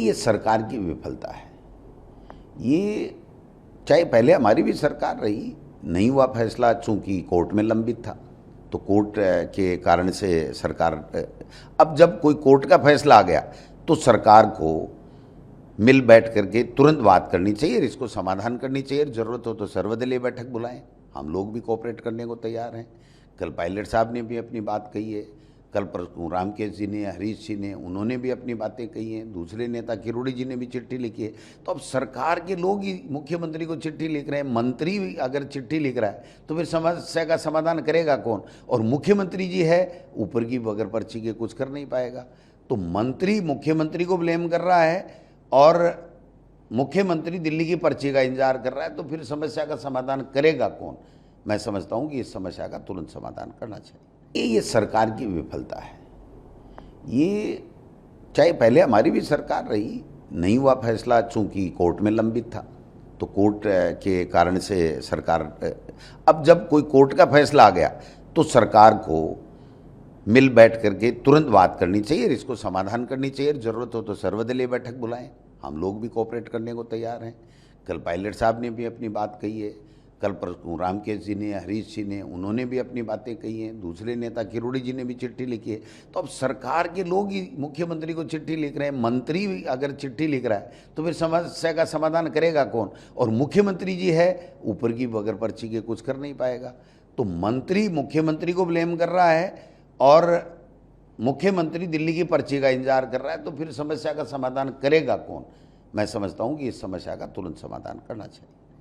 ये सरकार की विफलता है। ये चाहे पहले हमारी भी सरकार रही, नहीं हुआ फैसला चूंकि कोर्ट में लंबित था, तो कोर्ट के कारण से सरकार, अब जब कोई कोर्ट का फैसला आ गया तो सरकार को मिल बैठ करके तुरंत बात करनी चाहिए, इसको समाधान करनी चाहिए। ज़रूरत हो तो सर्वदलीय बैठक बुलाएं, हम लोग भी कोऑपरेट करने को तैयार हैं। कल पायलट साहब ने भी अपनी बात कही है, कल परसों रामकेश जी ने, हरीश जी ने, उन्होंने भी अपनी बातें कही हैं, दूसरे नेता किरोड़ी जी ने भी चिट्ठी लिखी है। तो अब सरकार के लोग ही मुख्यमंत्री को चिट्ठी लिख रहे हैं, मंत्री भी अगर चिट्ठी लिख रहा है तो फिर समस्या का समाधान करेगा कौन? और मुख्यमंत्री जी है ऊपर की, बगैर पर्ची के कुछ कर नहीं पाएगा। तो मंत्री मुख्यमंत्री को ब्लेम कर रहा है और मुख्यमंत्री दिल्ली की पर्ची का इंतजार कर रहा है, तो फिर समस्या का समाधान करेगा कौन? मैं समझता हूं कि इस समस्या का तुरंत समाधान करना चाहिए। ये सरकार की विफलता है। ये चाहे पहले हमारी भी सरकार रही, नहीं हुआ फैसला चूंकि कोर्ट में लंबित था, तो कोर्ट के कारण से सरकार, अब जब कोई कोर्ट का फैसला आ गया तो सरकार को मिल बैठ करके तुरंत बात करनी चाहिए, इसको समाधान करनी चाहिए। ज़रूरत हो तो सर्वदलीय बैठक बुलाएं, हम लोग भी कोऑपरेट करने को तैयार हैं। कल पायलट साहब ने भी अपनी बात कही है, कल परसों रामकेश जी ने, हरीश जी ने, उन्होंने भी अपनी बातें कही हैं, दूसरे नेता किरोड़ी जी ने भी चिट्ठी लिखी है। तो अब सरकार के लोग ही मुख्यमंत्री को चिट्ठी लिख रहे हैं, मंत्री भी अगर चिट्ठी लिख रहा है तो फिर समस्या का समाधान करेगा कौन? और मुख्यमंत्री जी है ऊपर की, बगैर पर्ची के कुछ कर नहीं पाएगा। तो मंत्री मुख्यमंत्री को ब्लेम कर रहा है और मुख्यमंत्री दिल्ली की पर्ची का इंतजार कर रहा है, तो फिर समस्या का समाधान करेगा कौन? मैं समझता हूं कि इस समस्या का तुरंत समाधान करना चाहिए।